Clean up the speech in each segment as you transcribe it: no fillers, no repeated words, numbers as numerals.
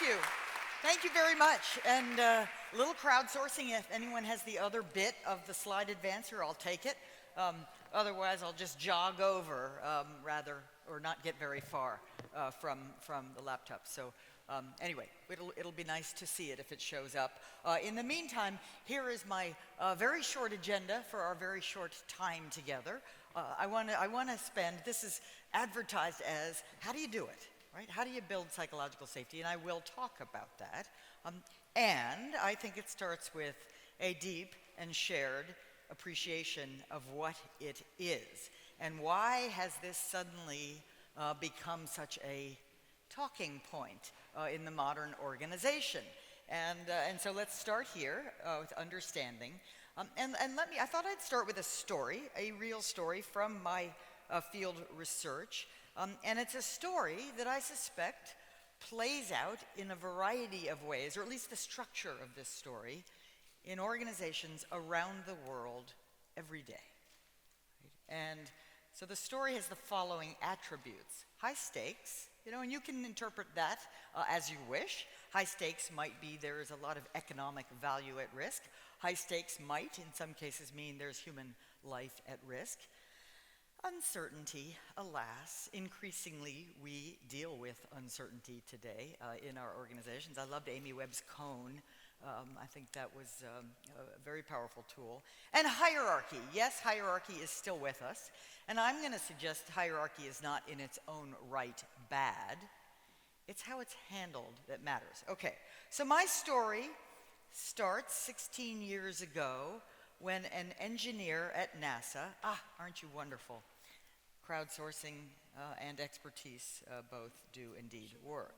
you. Thank you very much. And a little crowdsourcing, if anyone has the other bit of the slide advancer, I'll take it. Otherwise, I'll just jog over rather, or not get very far from the laptop. So anyway, it'll be nice to see it if it shows up. In the meantime, here is my very short agenda for our very short time together. I want to spend, this is advertised as, how do you do it? Right? How do you build psychological safety? And I will talk about that. And I think it starts with a deep and shared appreciation of what it is. And why has this suddenly become such a talking point in the modern organization? And so let's start here with understanding. And I thought I'd start with a story, a real story from my field research. And it's a story that I suspect plays out in a variety of ways, or at least the structure of this story, in organizations around the world every day. Right? And so the story has the following attributes. High stakes, and you can interpret that as you wish. High stakes might be there is a lot of economic value at risk. High stakes might, in some cases, mean there's human life at risk. Uncertainty, alas, increasingly we deal with uncertainty today in our organizations. I loved Amy Webb's cone. I think that was a very powerful tool. And hierarchy. Yes, hierarchy is still with us. And I'm going to suggest hierarchy is not in its own right bad. It's how it's handled that matters. Okay, so my story starts 16 years ago when an engineer at NASA, aren't you wonderful? Crowdsourcing and expertise both do indeed work.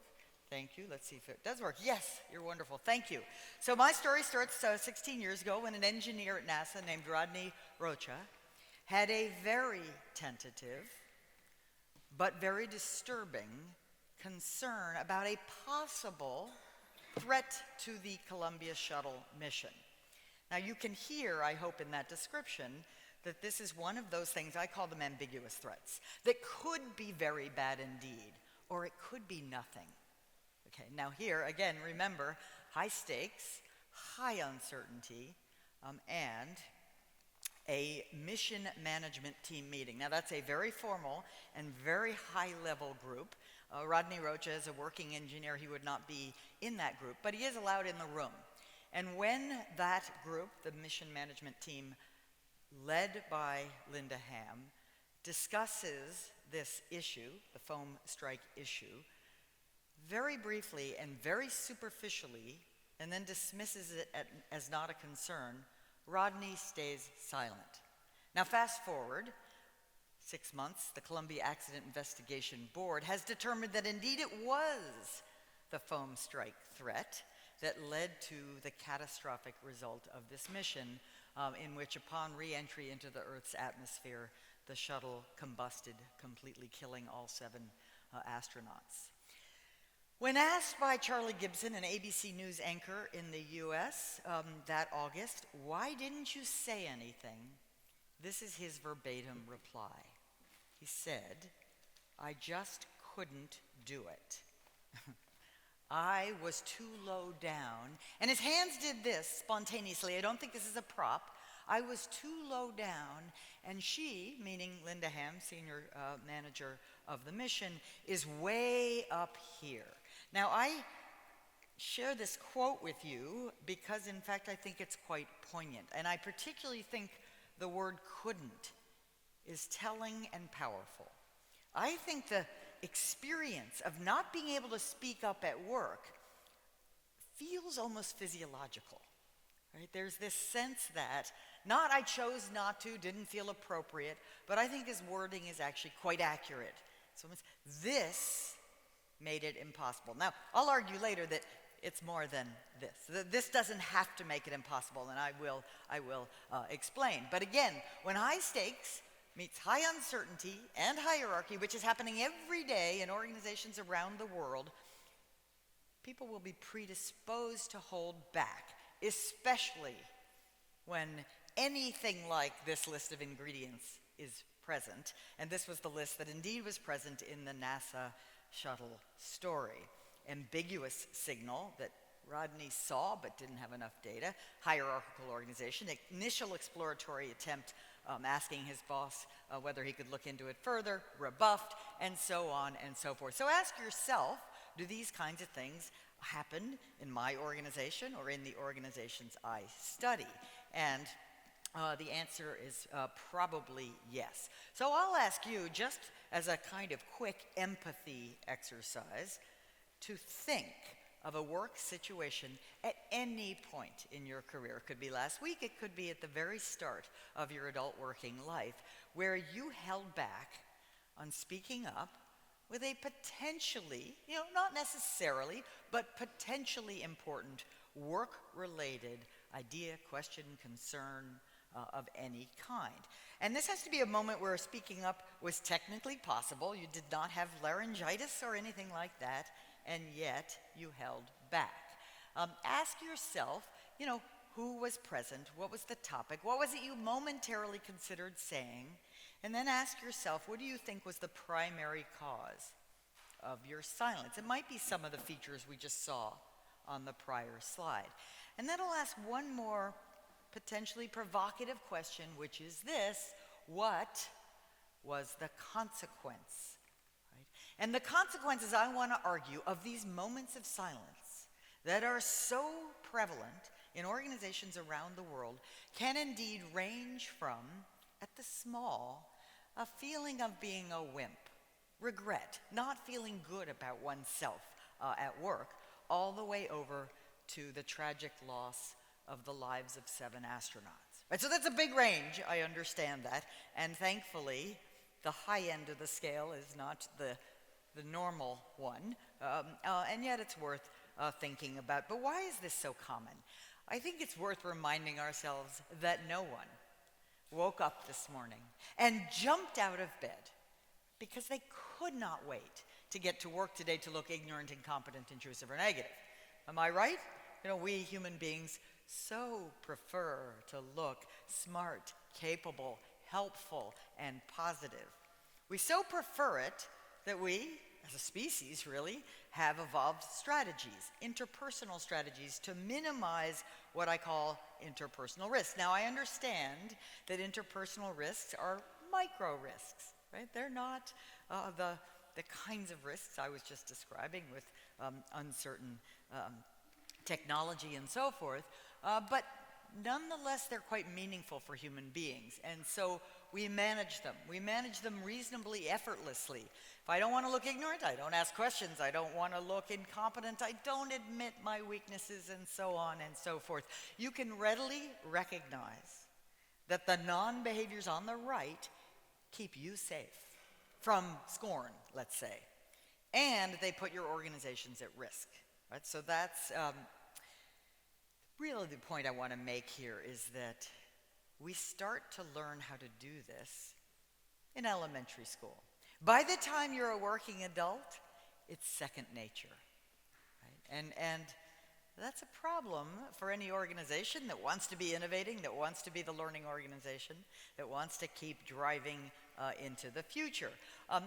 Thank you. Let's see if it does work. Yes, you're wonderful. Thank you. So my story starts 16 years ago when an engineer at NASA named Rodney Rocha had a very tentative but very disturbing concern about a possible threat to the Columbia shuttle mission. Now you can hear, I hope in that description, that this is one of those things, I call them ambiguous threats, that could be very bad indeed, or it could be nothing. Okay, now here, again, remember, high stakes, high uncertainty, and a mission management team meeting. Now that's a very formal and very high-level group. Rodney Rocha is a working engineer. He would not be in that group, but he is allowed in the room. And when that group, the mission management team, led by Linda Ham, discusses this issue, the foam strike issue, very briefly and very superficially, and then dismisses it as not a concern, Rodney stays silent. Now fast forward 6 months, the Columbia Accident Investigation Board has determined that indeed it was the foam strike threat that led to the catastrophic result of this mission, in which upon re-entry into the Earth's atmosphere, the shuttle combusted, completely killing all 7 astronauts. When asked by Charlie Gibson, an ABC News anchor in the US that August, why didn't you say anything? This is his verbatim reply. He said, I just couldn't do it. I was too low down, and his hands did this spontaneously. I don't think this is a prop. I was too low down, and she, meaning Linda Ham, senior manager of the mission, is way up here. Now, I share this quote with you because, in fact, I think it's quite poignant, and I particularly think the word couldn't is telling and powerful. I think the experience of not being able to speak up at work feels almost physiological, right? There's this sense that not I chose not to, didn't feel appropriate, but I think his wording is actually quite accurate. So this made it impossible. Now, I'll argue later that it's more than this. This doesn't have to make it impossible, and I will explain. But again, when high stakes meets high uncertainty and hierarchy, which is happening every day in organizations around the world, people will be predisposed to hold back, especially when anything like this list of ingredients is present. And this was the list that indeed was present in the NASA shuttle story. ambiguous signal that Rodney saw but didn't have enough data, hierarchical organization, initial exploratory attempt asking his boss whether he could look into it further, rebuffed, and so on and so forth. So ask yourself, do these kinds of things happen in my organization or in the organizations I study? And the answer is probably yes. So I'll ask you, just as a kind of quick empathy exercise, to think of a work situation at any point in your career. It could be last week, it could be at the very start of your adult working life, where you held back on speaking up with a potentially, not necessarily, but potentially important work-related idea, question, concern of any kind. And this has to be a moment where speaking up was technically possible. You did not have laryngitis or anything like that, and yet you held back. Ask yourself, who was present? What was the topic? What was it you momentarily considered saying? And then ask yourself, what do you think was the primary cause of your silence? It might be some of the features we just saw on the prior slide. And then I'll ask one more potentially provocative question, which is this: what was the consequence? Right? And the consequences, I want to argue, of these moments of silence that are so prevalent in organizations around the world can indeed range from, at the small, a feeling of being a wimp, regret, not feeling good about oneself at work, all the way over to the tragic loss of the lives of 7 astronauts. Right, so that's a big range, I understand that, and thankfully the high end of the scale is not the normal one, and yet it's worth thinking about. But why is this so common? I think it's worth reminding ourselves that no one woke up this morning and jumped out of bed because they could not wait to get to work today to look ignorant, incompetent, intrusive, or negative. Am I right? We human beings so prefer to look smart, capable, helpful, and positive. We so prefer it that we, as a species really, have evolved strategies, interpersonal strategies, to minimize what I call interpersonal risks. Now, I understand that interpersonal risks are micro risks, right? They're not the kinds of risks I was just describing with uncertain technology and so forth, but nonetheless, they're quite meaningful for human beings. And so we manage them. We manage them reasonably effortlessly. If I don't want to look ignorant, I don't ask questions. I don't want to look incompetent. I don't admit my weaknesses, and so on and so forth. You can readily recognize that the non-behaviors on the right keep you safe from scorn, let's say, and they put your organizations at risk. Right? So that's really the point I want to make here, is that we start to learn how to do this in elementary school. By the time you're a working adult, it's second nature. Right? And that's a problem for any organization that wants to be innovating, that wants to be the learning organization, that wants to keep driving into the future.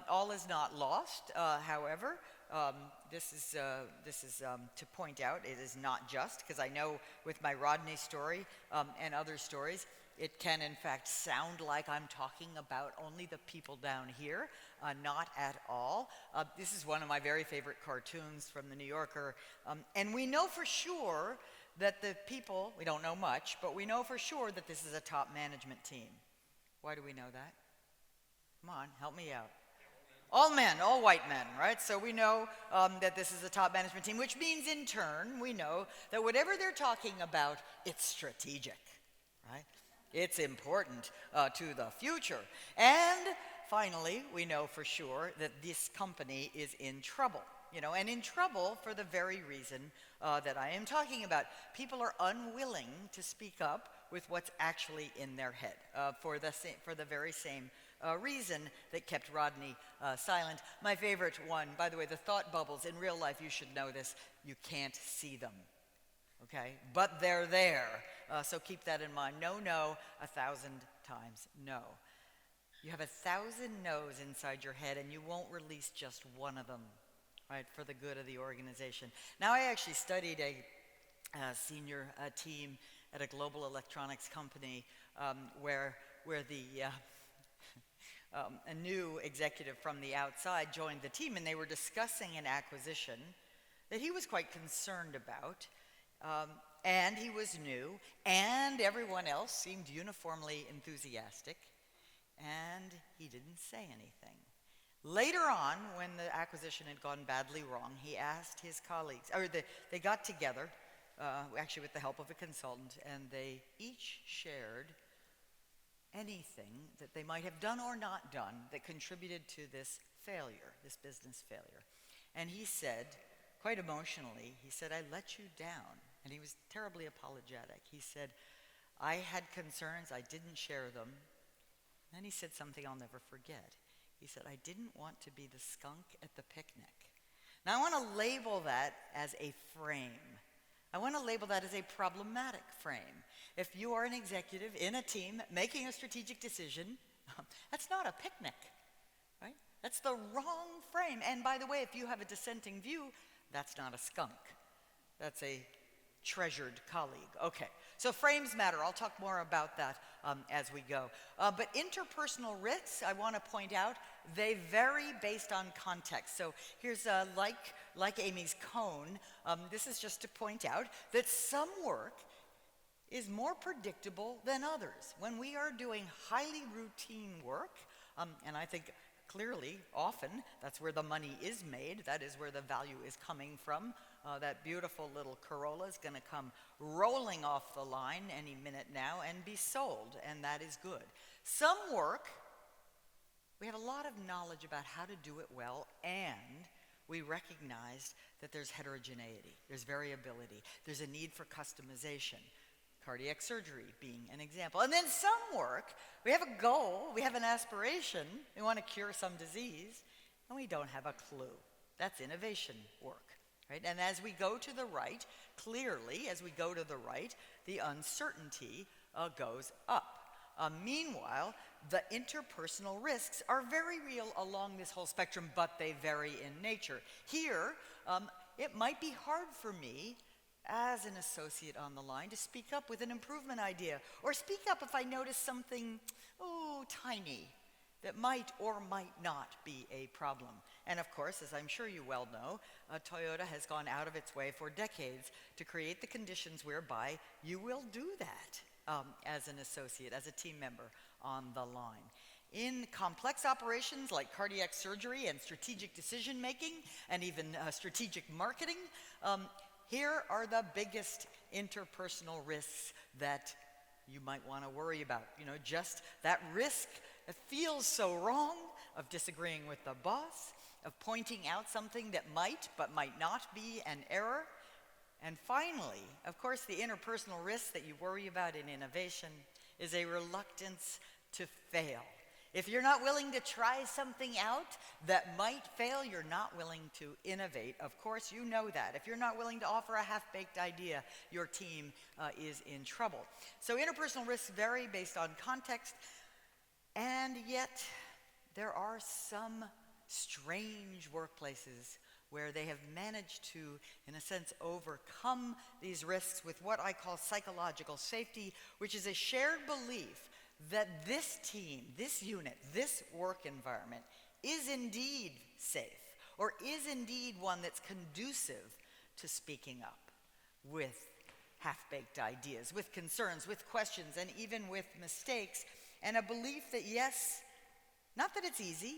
All is not lost, however. This is to point out, it is not just, because I know with my Rodney story and other stories, it can in fact sound like I'm talking about only the people down here, not at all. This is one of my very favorite cartoons from the New Yorker, and we know for sure that the people, we don't know much, but we know for sure that this is a top management team. Why do we know that? Come on, help me out. All men, all white men, right? So we know that this is a top management team, which means in turn, we know that whatever they're talking about, it's strategic, right? It's important to the future. And finally, we know for sure that this company is in trouble, and in trouble for the very reason that I am talking about. People are unwilling to speak up with what's actually in their head for the very same reason that kept Rodney silent. My favorite one, by the way, the thought bubbles. In real life, you should know this. You can't see them, okay? But they're there. So keep that in mind. No, 1,000 times no. You have 1,000 no's inside your head, and you won't release just one of them right, for the good of the organization. Now, I actually studied a senior team at a global electronics company where a new executive from the outside joined the team, and they were discussing an acquisition that he was quite concerned about. And he was new, and everyone else seemed uniformly enthusiastic, and he didn't say anything. Later on, when the acquisition had gone badly wrong, he asked his colleagues, they got together, actually with the help of a consultant, and they each shared anything that they might have done or not done that contributed to this failure, this business failure. And he said, quite emotionally, he said, "I let you down." And he was terribly apologetic. He said, "I had concerns, I didn't share them." And then he said something I'll never forget. He said, "I didn't want to be the skunk at the picnic." Now I want to label that as a frame. I want to label that as a problematic frame. If you are an executive in a team making a strategic decision, that's not a picnic, right? That's the wrong frame. And by the way, if you have a dissenting view, that's not a skunk. That's a treasured colleague. Okay, so frames matter. I'll talk more about that as we go. But interpersonal risks, I want to point out, they vary based on context. So here's like Amy's cone. This is just to point out that some work is more predictable than others. When we are doing highly routine work, and I think clearly, often, that's where the money is made, that is where the value is coming from. That beautiful little Corolla is going to come rolling off the line any minute now and be sold, and that is good. Some work, we have a lot of knowledge about how to do it well, and we recognize that there's heterogeneity, there's variability, there's a need for customization. Cardiac surgery being an example. And then some work, we have a goal, we have an aspiration, we want to cure some disease, and we don't have a clue. That's innovation work, right? And as we go to the right, clearly, as we go to the right, the uncertainty goes up. Meanwhile, the interpersonal risks are very real along this whole spectrum, but they vary in nature. Here, it might be hard for me as an associate on the line to speak up with an improvement idea, or speak up if I notice something, tiny, that might or might not be a problem. And of course, as I'm sure you well know, Toyota has gone out of its way for decades to create the conditions whereby you will do that as an associate, as a team member on the line. In complex operations like cardiac surgery and strategic decision making, and even strategic marketing, here are the biggest interpersonal risks that you might want to worry about. Just that risk that feels so wrong of disagreeing with the boss, of pointing out something that might but might not be an error. And finally, of course, the interpersonal risk that you worry about in innovation is a reluctance to fail. If you're not willing to try something out that might fail, you're not willing to innovate. Of course, you know that. If you're not willing to offer a half-baked idea, your team is in trouble. So interpersonal risks vary based on context, and yet there are some strange workplaces where they have managed to, in a sense, overcome these risks with what I call psychological safety, which is a shared belief that this team, this unit, this work environment is indeed safe, or is indeed one that's conducive to speaking up with half-baked ideas, with concerns, with questions, and even with mistakes, and a belief that yes, not that it's easy,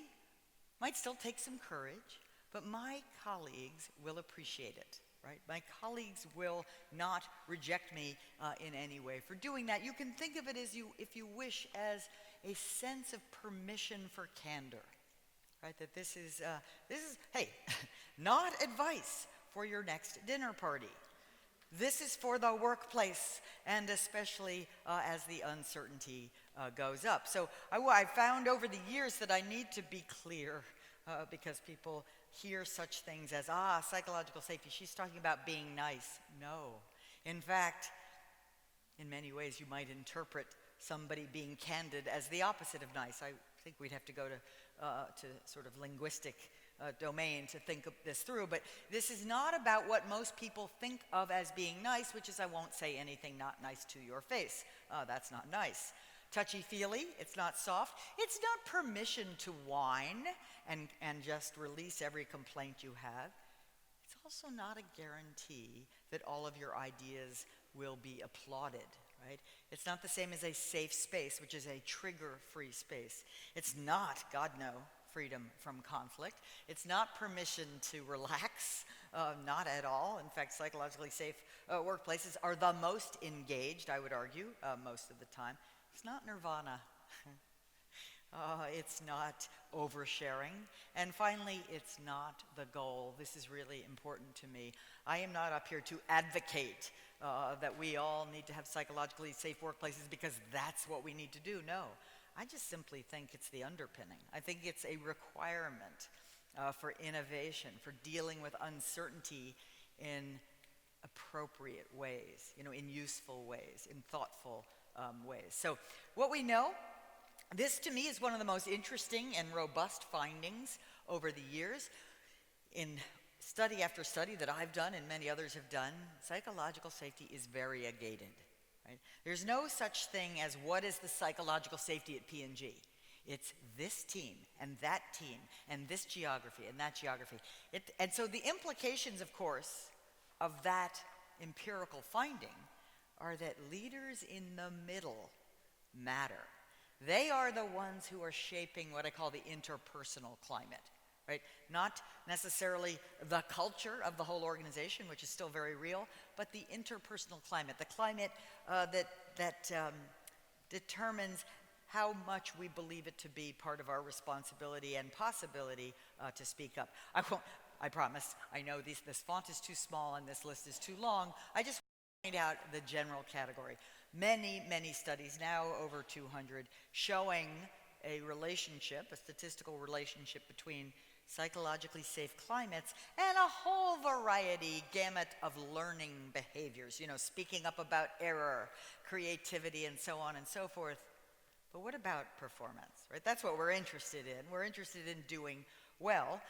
might still take some courage, but my colleagues will appreciate it. Right? My colleagues will not reject me in any way for doing that. You can think of it as if you wish, as a sense of permission for candor. Right? That this is hey, not advice for your next dinner party. This is for the workplace, and especially as the uncertainty goes up. So I found over the years that I need to be clear because people hear such things as, psychological safety, she's talking about being nice. No. In fact, in many ways, you might interpret somebody being candid as the opposite of nice. I think we'd have to go to sort of linguistic domain to think this through, but this is not about what most people think of as being nice, which is I won't say anything not nice to your face. That's not nice. Touchy-feely, it's not soft. It's not permission to whine and just release every complaint you have. It's also not a guarantee that all of your ideas will be applauded, right? It's not the same as a safe space, which is a trigger-free space. It's not, God no, freedom from conflict. It's not permission to relax, not at all. In fact, psychologically safe workplaces are the most engaged, I would argue, most of the time. It's not nirvana. It's not oversharing. And finally, it's not the goal. This is really important to me. I am not up here to advocate that we all need to have psychologically safe workplaces because that's what we need to do. No, I just simply think it's the underpinning. I think it's a requirement for innovation, for dealing with uncertainty in appropriate ways, in useful ways, in thoughtful ways. So what we know, this to me is one of the most interesting and robust findings over the years. In study after study that I've done and many others have done, psychological safety is variegated. Right? There's no such thing as what is the psychological safety at P&G. It's this team and that team and this geography and that geography. And so the implications, of course, of that empirical finding are that leaders in the middle matter. They are the ones who are shaping what I call the interpersonal climate, right? Not necessarily the culture of the whole organization, which is still very real, but the interpersonal climate, the climate that determines how much we believe it to be part of our responsibility and possibility to speak up. I promise, I know this font is too small and this list is too long. I just point out the general category. Many, many studies, now over 200, showing a relationship, a statistical relationship between psychologically safe climates and a whole variety, gamut of learning behaviors, speaking up about error, creativity, and so on and so forth. But what about performance, right? That's what we're interested in. We're interested in doing well,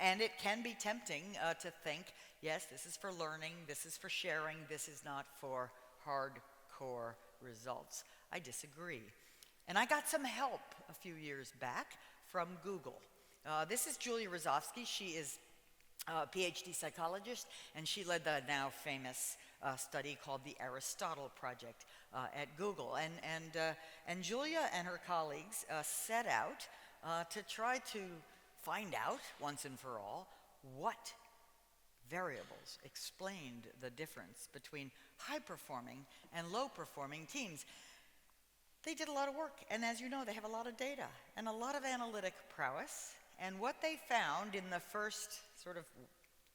and it can be tempting to think, yes, this is for learning, this is for sharing, this is not for hardcore results. I disagree. And I got some help a few years back from Google. This is Julia Rozovsky. She is a PhD psychologist, and she led the now famous study called the Aristotle Project at Google. And Julia and her colleagues set out to try to find out once and for all what variables explained the difference between high-performing and low-performing teams. They did a lot of work, and as you know, they have a lot of data and a lot of analytic prowess. And what they found in the first sort of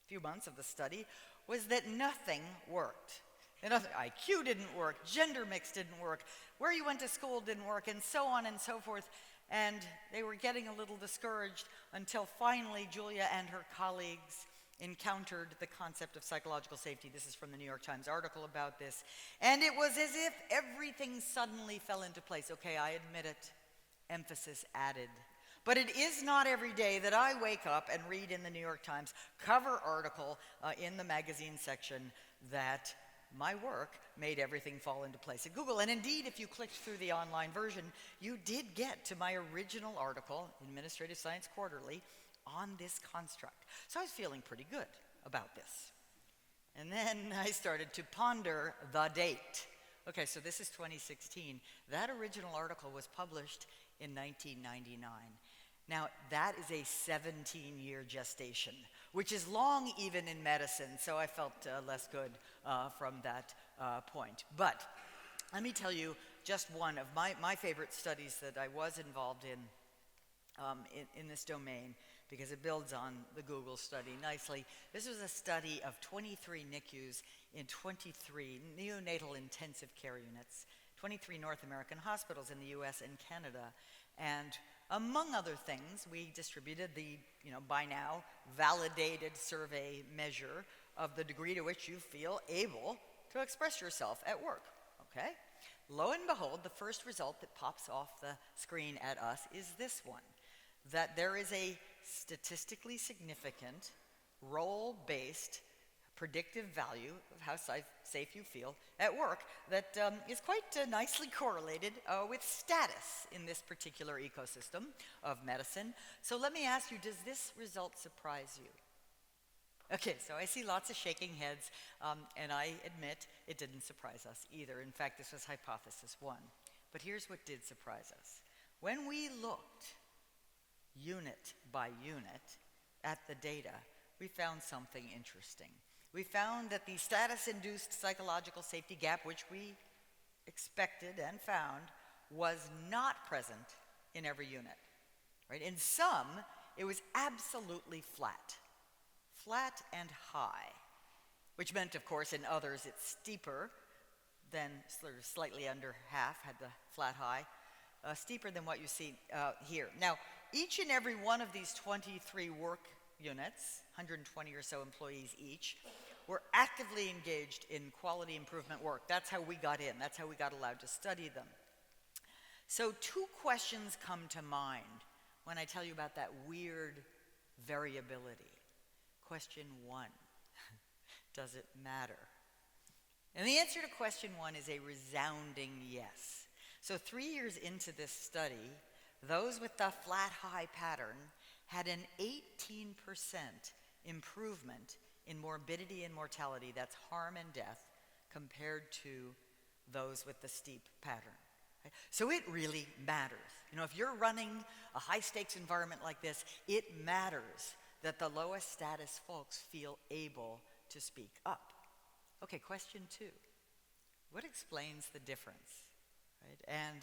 few months of the study was that nothing worked. IQ didn't work, gender mix didn't work, where you went to school didn't work, and so on and so forth. And they were getting a little discouraged until finally Julia and her colleagues encountered the concept of psychological safety. This is from the New York Times article about this. And it was as if everything suddenly fell into place. Okay, I admit it, emphasis added. But it is not every day that I wake up and read in the New York Times cover article in the magazine section that my work made everything fall into place at Google. And indeed, if you clicked through the online version, you did get to my original article, Administrative Science Quarterly, on this construct. So I was feeling pretty good about this. And then I started to ponder the date. Okay, so this is 2016. That original article was published in 1999. Now, that is a 17-year gestation, which is long even in medicine, so I felt less good from that point. But let me tell you just one of my favorite studies that I was involved in this domain, because it builds on the Google study nicely. This was a study of 23 NICUs in 23 neonatal intensive care units, 23 North American hospitals in the US and Canada. And among other things, we distributed the, by now, validated survey measure of the degree to which you feel able to express yourself at work, okay? Lo and behold, the first result that pops off the screen at us is this one, that there is a statistically significant, role-based predictive value of how safe you feel at work that is quite nicely correlated with status in this particular ecosystem of medicine. So let me ask you, does this result surprise you? Okay, so I see lots of shaking heads, and I admit it didn't surprise us either. In fact, this was hypothesis one. But here's what did surprise us. When we looked unit by unit at the data, we found something interesting. We found that the status-induced psychological safety gap, which we expected and found, was not present in every unit. Right? In some, it was absolutely flat and high, which meant, of course, in others it's steeper than, sort of slightly under half had the flat high, steeper than what you see here. Now, each and every one of these 23 work units, 120 or so employees each, were actively engaged in quality improvement work. That's how we got in. That's how we got allowed to study them. So two questions come to mind when I tell you about that weird variability. Question one, does it matter? And the answer to question one is a resounding yes. So 3 years into this study, those with the flat-high pattern had an 18% improvement in morbidity and mortality, that's harm and death, compared to those with the steep pattern. Right? So it really matters. You know, if you're running a high-stakes environment like this, it matters that the lowest status folks feel able to speak up. Okay, question two. What explains the difference? Right? And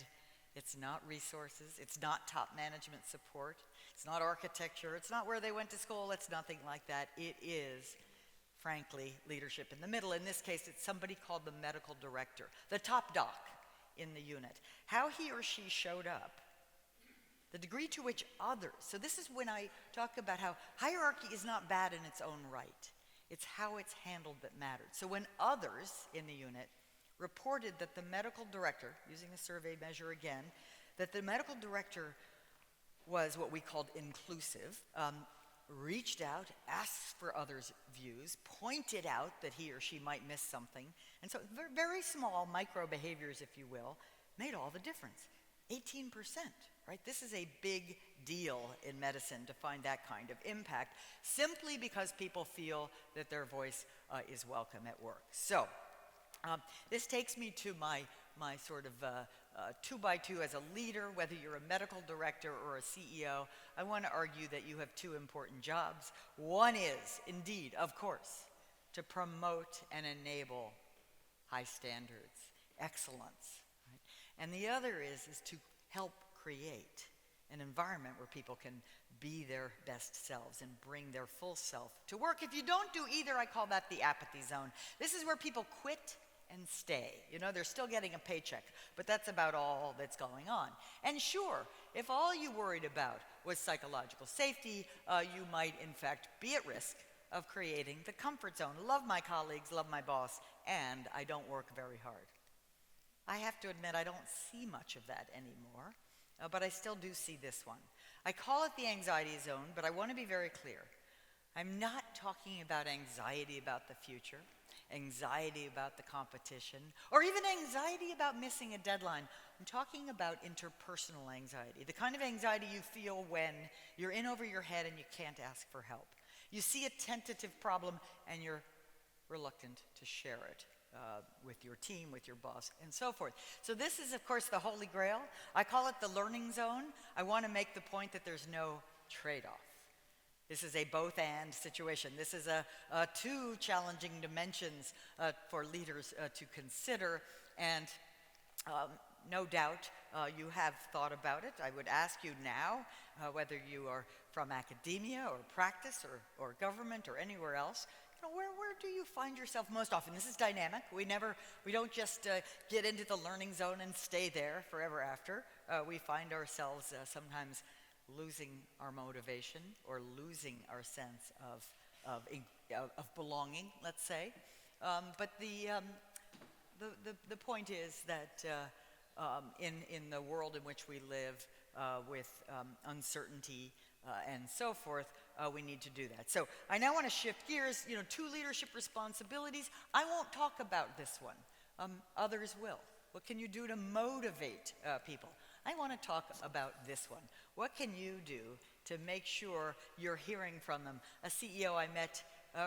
it's not resources, it's not top management support, it's not architecture, it's not where they went to school, it's nothing like that. It is, frankly, leadership in the middle. In this case, it's somebody called the medical director, the top doc in the unit. How he or she showed up, the degree to which others, so this is when I talk about how hierarchy is not bad in its own right. It's how it's handled that mattered. So when others in the unit reported that the medical director, using the survey measure again, that the medical director was what we called inclusive, reached out, asked for others' views, pointed out that he or she might miss something, and so very small micro behaviors, if you will, made all the difference. 18%, right? This is a big deal in medicine to find that kind of impact, simply because people feel that their voice is welcome at work. So, this takes me to my sort of 2x2 as a leader, whether you're a medical director or a CEO. I want to argue that you have two important jobs. One is, indeed, of course, to promote and enable high standards, excellence. Right? And the other is to help create an environment where people can be their best selves and bring their full self to work. If you don't do either, I call that the apathy zone. This is where people quit and stay. You know, they're still getting a paycheck, but that's about all that's going on. And sure, if all you worried about was psychological safety, you might in fact be at risk of creating the comfort zone. Love my colleagues, love my boss, and I don't work very hard. I have to admit I don't see much of that anymore, but I still do see this one. I call it the anxiety zone, but I want to be very clear. I'm not talking about anxiety about the future, anxiety about the competition, or even anxiety about missing a deadline. I'm talking about interpersonal anxiety, the kind of anxiety you feel when you're in over your head and you can't ask for help. You see a tentative problem and you're reluctant to share it with your team, with your boss, and so forth. So this is, of course, the holy grail. I call it the learning zone. I want to make the point that there's no trade-off. This is a both-and situation. This is two challenging dimensions for leaders to consider, and no doubt you have thought about it. I would ask you now, whether you are from academia or practice or government or anywhere else, you know, where do you find yourself most often? This is dynamic. We don't just get into the learning zone and stay there forever after. We find ourselves sometimes losing our motivation or losing our sense of belonging, let's say. But the point is that in the world in which we live with uncertainty, and so forth, we need to do that. So I now want to shift gears, to leadership responsibilities. I won't talk about this one. Others will. What can you do to motivate people? I want to talk about this one. What can you do to make sure you're hearing from them? A CEO I met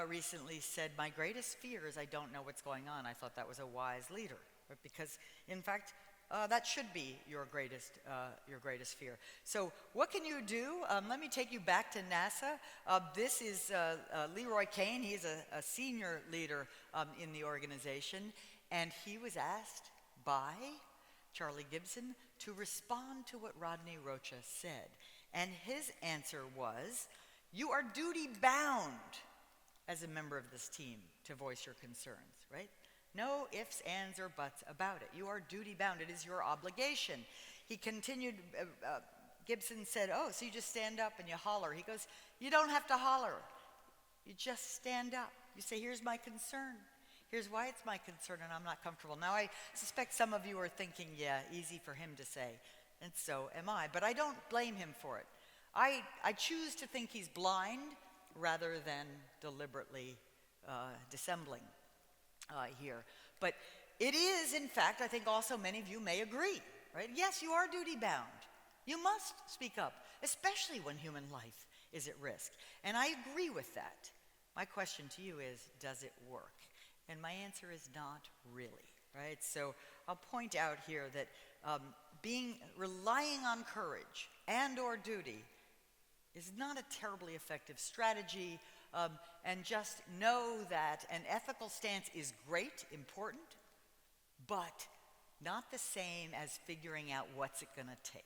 recently said, "My greatest fear is I don't know what's going on." I thought that was a wise leader, right? Because in fact, that should be your greatest fear. So what can you do? Let me take you back to NASA. This is Leroy Kane. He's a senior leader in the organization, and he was asked by Charlie Gibson to respond to what Rodney Rocha said. And his answer was, "You are duty-bound as a member of this team to voice your concerns," right? No ifs, ands, or buts about it. You are duty-bound. It is your obligation. He continued, Gibson said, "Oh, so you just stand up and you holler." He goes, "You don't have to holler. You just stand up. You say, 'Here's my concern. Here's why it's my concern and I'm not comfortable.'" Now, I suspect some of you are thinking, yeah, easy for him to say, and so am I. But I don't blame him for it. I choose to think he's blind rather than deliberately dissembling here. But it is, in fact, I think also many of you may agree, right? Yes, you are duty-bound. You must speak up, especially when human life is at risk. And I agree with that. My question to you is, does it work? And my answer is not really, right? So I'll point out here that relying on courage and or duty is not a terribly effective strategy, and just know that an ethical stance is great, important, but not the same as figuring out what's it going to take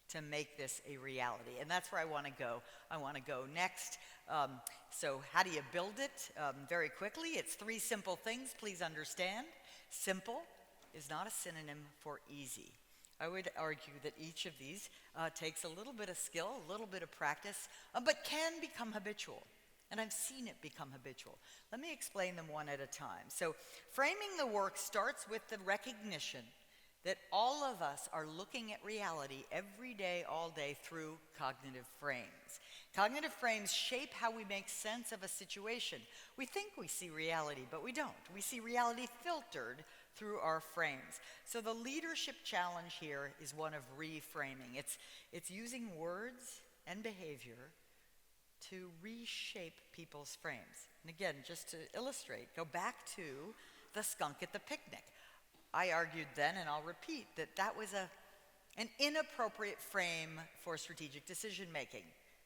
to make this a reality. And that's where I want to go. I want to go next. So how do you build it? Very quickly, it's 3 simple things, please understand. Simple is not a synonym for easy. I would argue that each of these takes a little bit of skill, a little bit of practice, but can become habitual. And I've seen it become habitual. Let me explain them one at a time. So framing the work starts with the recognition that all of us are looking at reality every day, all day, through cognitive frames. Cognitive frames shape how we make sense of a situation. We think we see reality, but we don't. We see reality filtered through our frames. So the leadership challenge here is one of reframing. It's using words and behavior to reshape people's frames. And again, just to illustrate, go back to the skunk at the picnic. I argued then, and I'll repeat, that was an inappropriate frame for strategic decision making.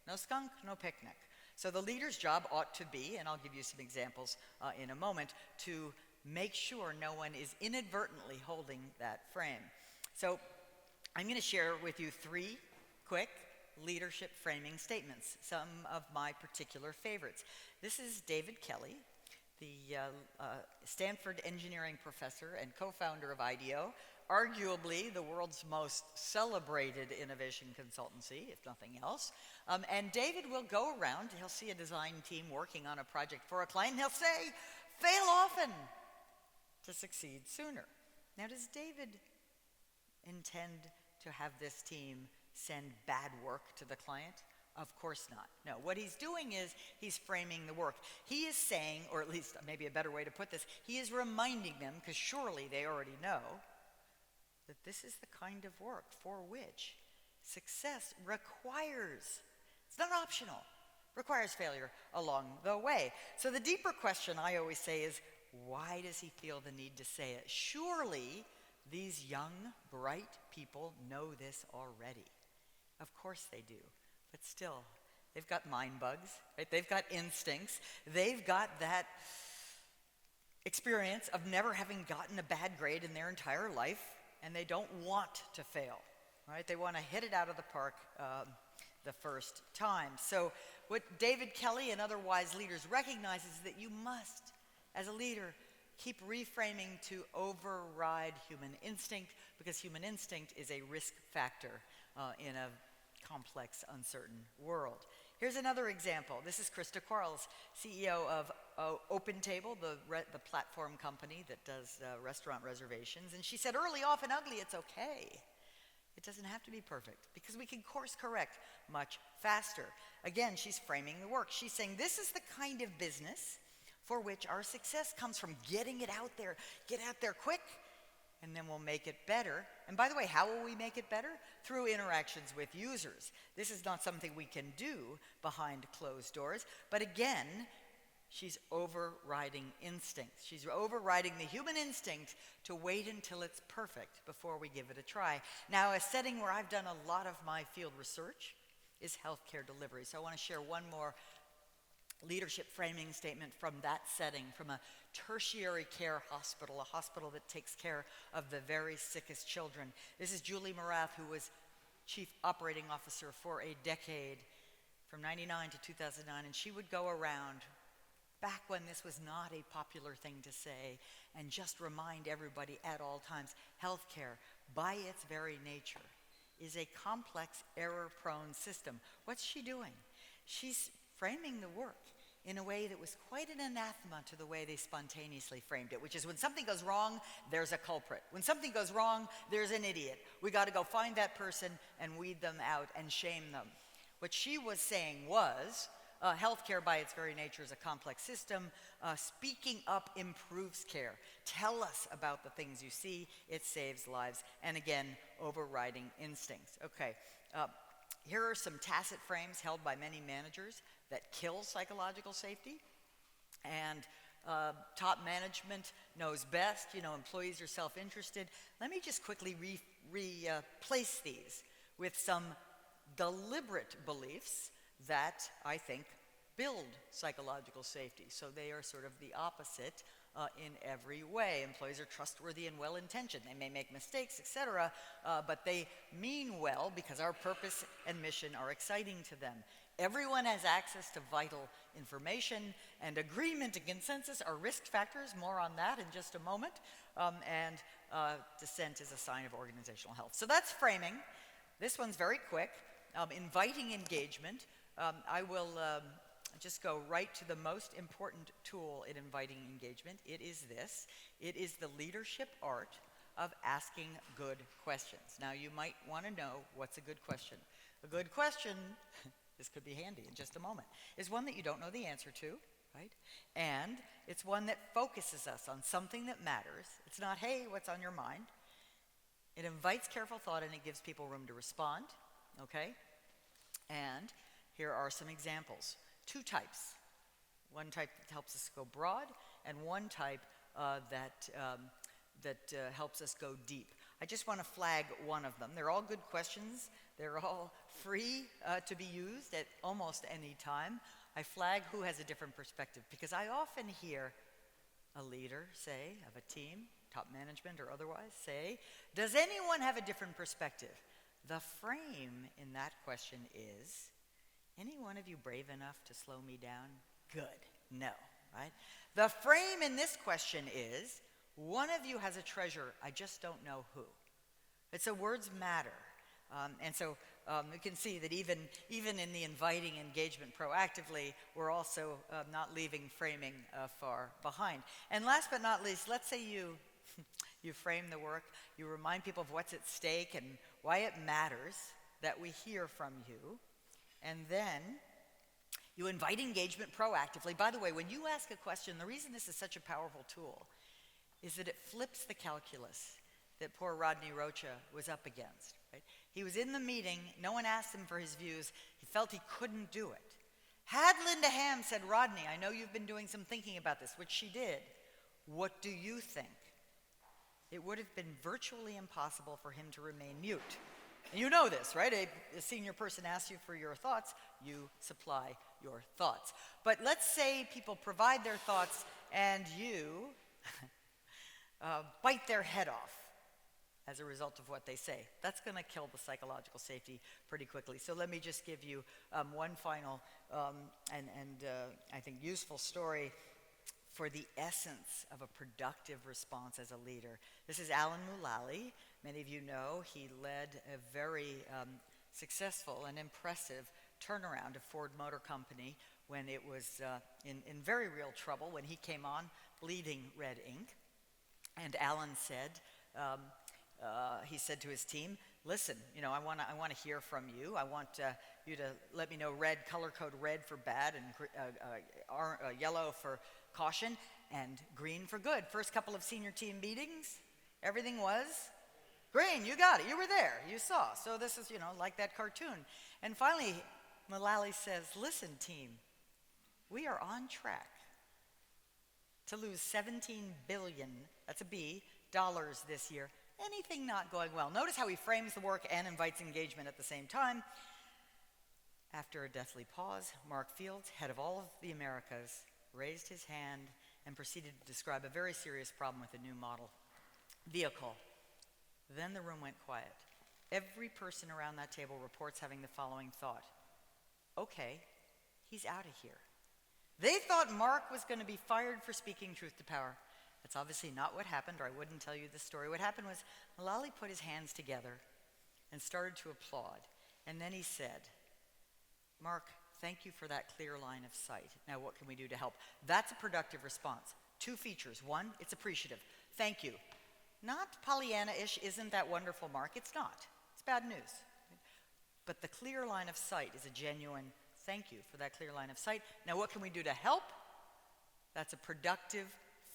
No skunk, no picnic. So the leader's job ought to be, and I'll give you some examples in a moment, to make sure no one is inadvertently holding that frame. So I'm going to share with you 3 quick leadership framing statements, some of my particular favorites. This is David Kelly, the Stanford engineering professor and co-founder of IDEO, arguably the world's most celebrated innovation consultancy, if nothing else. And David will go around, he'll see a design team working on a project for a client, and he'll say, "Fail often to succeed sooner." Now, does David intend to have this team send bad work to the client? Of course not. No, what he's doing is he's framing the work. He is saying, or at least maybe a better way to put this, he is reminding them, because surely they already know, that this is the kind of work for which success requires, it's not optional, requires failure along the way. So the deeper question I always say is, why does he feel the need to say it? Surely these young, bright people know this already. Of course they do. But still, they've got mind bugs, right? They've got instincts. They've got that experience of never having gotten a bad grade in their entire life, and they don't want to fail, right? They want to hit it out of the park the first time. So what David Kelly and other wise leaders recognize is that you must, as a leader, keep reframing to override human instinct, because human instinct is a risk factor in a complex, uncertain world. Here's another example. This is Krista Quarles, CEO of OpenTable, the platform company that does restaurant reservations. And she said, "Early, often ugly, it's okay. It doesn't have to be perfect because we can course correct much faster. Again, she's framing the work. She's saying this is the kind of business for which our success comes from getting it out there. Get out there quick, and then we'll make it better. And by the way, how will we make it better? Through interactions with users. This is not something we can do behind closed doors, but again, she's overriding instincts. She's overriding the human instinct to wait until it's perfect before we give it a try. Now, a setting where I've done a lot of my field research is healthcare delivery. So I want to share one more leadership framing statement from that setting, from a tertiary care hospital, a hospital that takes care of the very sickest children. This is Julie Morath, who was chief operating officer for a decade, from 99 to 2009, and she would go around back when this was not a popular thing to say, and just remind everybody at all times, healthcare, by its very nature, is a complex, error-prone system. What's she doing? She's framing the work in a way that was quite an anathema to the way they spontaneously framed it, which is when something goes wrong, there's a culprit. When something goes wrong, there's an idiot. We got to go find that person and weed them out and shame them. What she was saying was, healthcare by its very nature is a complex system. Speaking up improves care. Tell us about the things you see. It saves lives. And again, overriding instincts. Okay, here are some tacit frames held by many managers that kill psychological safety. And top management knows best. You know, employees are self-interested. Let me just quickly replace these with some deliberate beliefs that I think build psychological safety. So they are sort of the opposite in every way. Employees are trustworthy and well-intentioned. They may make mistakes, etc., but they mean well because our purpose and mission are exciting to them. Everyone has access to vital information, and agreement and consensus are risk factors. More on that in just a moment. And dissent is a sign of organizational health. So that's framing. This one's very quick. Inviting engagement. I will just go right to the most important tool in inviting engagement. It is this. It is the leadership art of asking good questions. Now, you might want to know what's a good question. A good question, this could be handy in just a moment, is one that you don't know the answer to, right? And it's one that focuses us on something that matters. It's not, hey, what's on your mind? It invites careful thought and it gives people room to respond, okay? And here are some examples. Two types. One type that helps us go broad, and one type that helps us go deep. I just want to flag one of them. They're all good questions. They're all free to be used at almost any time. I flag who has a different perspective, because I often hear a leader say, of a team, top management or otherwise, say, does anyone have a different perspective? The frame in that question is, any one of you brave enough to slow me down? Good. No, right? The frame in this question is, one of you has a treasure, I just don't know who. It's so words matter. And so you can see that even in the inviting engagement proactively, we're also not leaving framing far behind. And last but not least, let's say you frame the work, you remind people of what's at stake and why it matters that we hear from you, and then you invite engagement proactively. By the way, when you ask a question, the reason this is such a powerful tool is that it flips the calculus that poor Rodney Rocha was up against. Right? He was in the meeting, no one asked him for his views, he felt he couldn't do it. Had Linda Ham said, Rodney, I know you've been doing some thinking about this, which she did, what do you think? It would have been virtually impossible for him to remain mute. And you know this, right? A senior person asks you for your thoughts, you supply your thoughts. But let's say people provide their thoughts and you bite their head off as a result of what they say. That's going to kill the psychological safety pretty quickly. So let me just give you one final and I think useful story for the essence of a productive response as a leader. This is Alan Mulally. Many of you know he led a very successful and impressive turnaround of Ford Motor Company when it was in very real trouble, when he came on bleeding red ink. And Alan said, he said to his team, listen, I want to hear from you. I want you to let me know red, color code red for bad, and yellow for caution, and green for good. First couple of senior team meetings, everything was green. You got it. You were there. You saw. So this is, like that cartoon. And finally, Mullally says, listen, team, we are on track to lose $17 billion, that's a B, dollars this year. Anything not going well. Notice how he frames the work and invites engagement at the same time. After a deathly pause, Mark Fields, head of all of the Americas, raised his hand and proceeded to describe a very serious problem with a new model vehicle. Then the room went quiet. Every person around that table reports having the following thought: okay, he's out of here. They thought Mark was going to be fired for speaking truth to power. That's obviously not what happened, or I wouldn't tell you this story. What happened was Mullally put his hands together and started to applaud. And then he said, Mark, thank you for that clear line of sight. Now what can we do to help? That's a productive response. 2 features. 1, it's appreciative. Thank you. Not Pollyanna-ish, isn't that wonderful, Mark? It's not. It's bad news. But the clear line of sight is a genuine thank you for that clear line of sight. Now what can we do to help? That's a productive,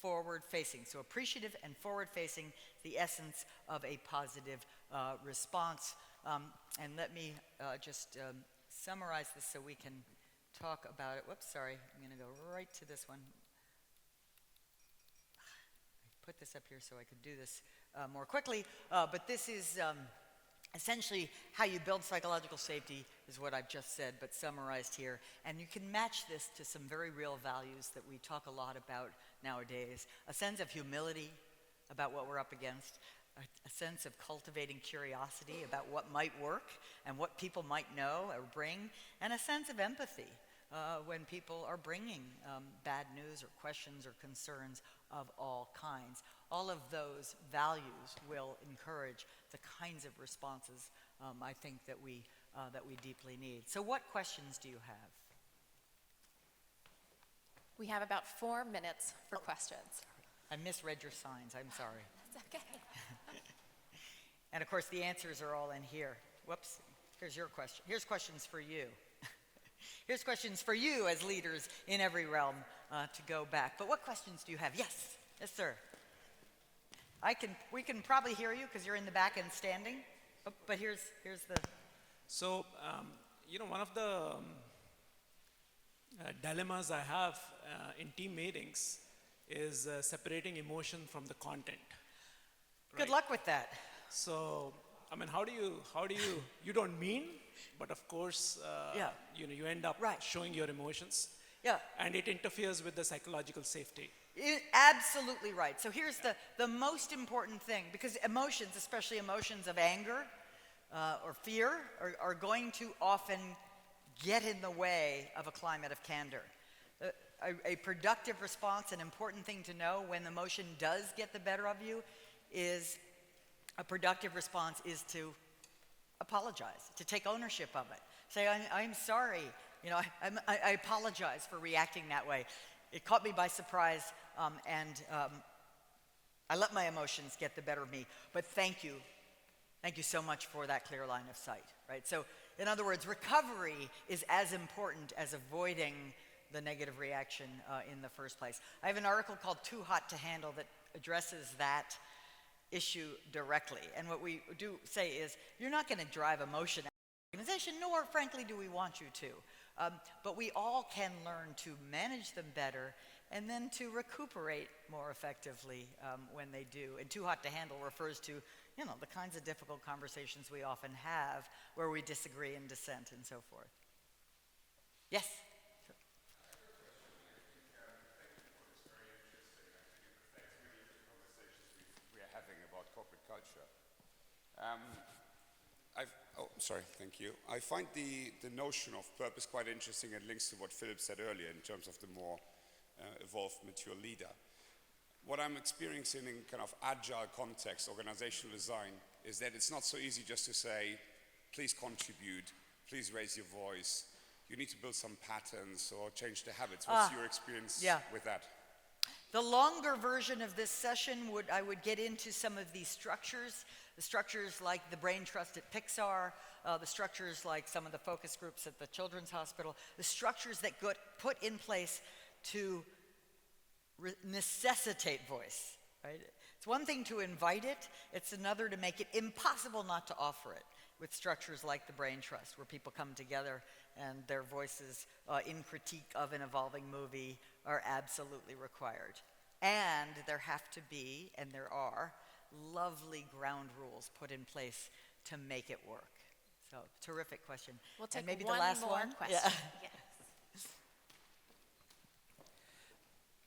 forward-facing. So appreciative and forward-facing, the essence of a positive response. And let me just summarize this so we can talk about it. Whoops, sorry. I'm going to go right to this one. I put this up here so I could do this more quickly. But this is essentially how you build psychological safety is what I've just said, but summarized here. And you can match this to some very real values that we talk a lot about nowadays. A sense of humility about what we're up against, a sense of cultivating curiosity about what might work and what people might know or bring, and a sense of empathy when people are bringing bad news or questions or concerns of all kinds. All of those values will encourage the kinds of responses I think that we deeply need. So what questions do you have? We have about 4 minutes for questions. I misread your signs. I'm sorry. That's okay. And of course, the answers are all in here. Whoops. Here's your question. Here's questions for you. Here's questions for you as leaders in every realm to go back. But what questions do you have? Yes. Yes, sir. We can probably hear you because you're in the back and standing. But here's the... So, one of the dilemmas I have in team meetings is separating emotion from the content. Good luck with that. So, how do you don't mean, but of course, you end up showing your emotions. Yeah. And it interferes with the psychological safety. Absolutely right. So here's the most important thing, because emotions, especially emotions of anger or fear, are going to often get in the way of a climate of candor. A productive response, an important thing to know when the emotion does get the better of you, is a productive response is to apologize, to take ownership of it. Say, I'm sorry, I apologize for reacting that way. It caught me by surprise, and I let my emotions get the better of me. But thank you. Thank you so much for that clear line of sight, right? So, in other words, recovery is as important as avoiding the negative reaction in the first place. I have an article called Too Hot to Handle that addresses that issue directly. And what we do say is, you're not going to drive emotion out of the organization, nor, frankly, do we want you to. But we all can learn to manage them better and then to recuperate more effectively when they do. And Too Hot to Handle refers to, the kinds of difficult conversations we often have where we disagree and dissent and so forth. Yes? Sure. We're having about corporate culture. Thank you. I find the notion of purpose quite interesting and links to what Philip said earlier in terms of the more evolved, mature leader. What I'm experiencing in kind of agile context, organizational design, is that it's not so easy just to say, please contribute, please raise your voice. You need to build some patterns or change the habits. What's your experience with that? The longer version of this session I would get into some of these structures, The structures like the Brain Trust at Pixar, the structures like some of the focus groups at the Children's Hospital, the structures that got put in place to necessitate voice, right? It's one thing to invite it, it's another to make it impossible not to offer it, with structures like the Brain Trust, where people come together and their voices in critique of an evolving movie are absolutely required. And there have to be, and there are, lovely ground rules put in place to make it work. So, terrific question. We'll take and maybe one the last more one? question. Yeah. Yes.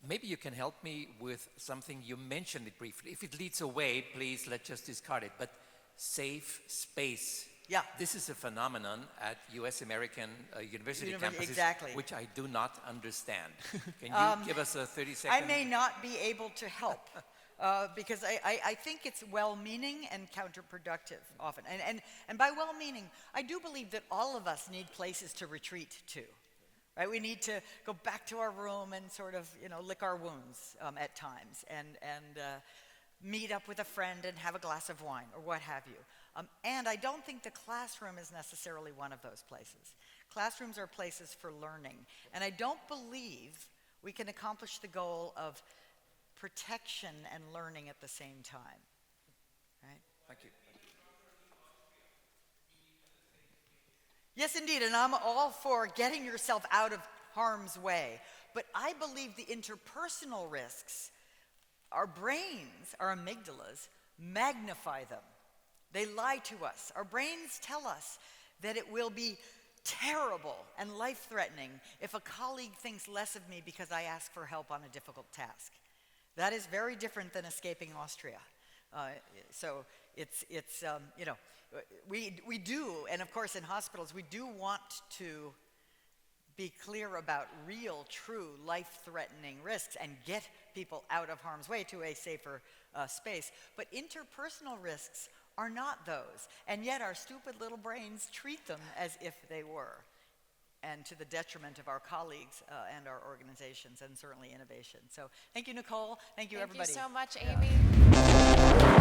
Maybe you can help me with something. You mentioned it briefly. If it leads away, please let's just discard it. But safe space. Yeah. This is a phenomenon at U.S. American university campuses, exactly. which I do not understand. Can you give us a 30-second? I may not be able to help because I think it's well-meaning and counterproductive often. And by well-meaning, I do believe that all of us need places to retreat to. Right? We need to go back to our room and sort of, lick our wounds at times and meet up with a friend and have a glass of wine or what have you. And I don't think the classroom is necessarily one of those places. Classrooms are places for learning. And I don't believe we can accomplish the goal of protection and learning at the same time. Right? Thank you. Yes, indeed, and I'm all for getting yourself out of harm's way. But I believe the interpersonal risks, our brains, our amygdalas, magnify them. They lie to us. Our brains tell us that it will be terrible and life-threatening if a colleague thinks less of me because I ask for help on a difficult task. That is very different than escaping Austria. So we do, and of course in hospitals, we do want to be clear about real, true, life-threatening risks and get people out of harm's way to a safer space. But interpersonal risks are not those, and yet our stupid little brains treat them as if they were, and to the detriment of our colleagues and our organizations, and certainly innovation. So thank you, Nicole. Thank you, everybody. Thank you so much, Amy.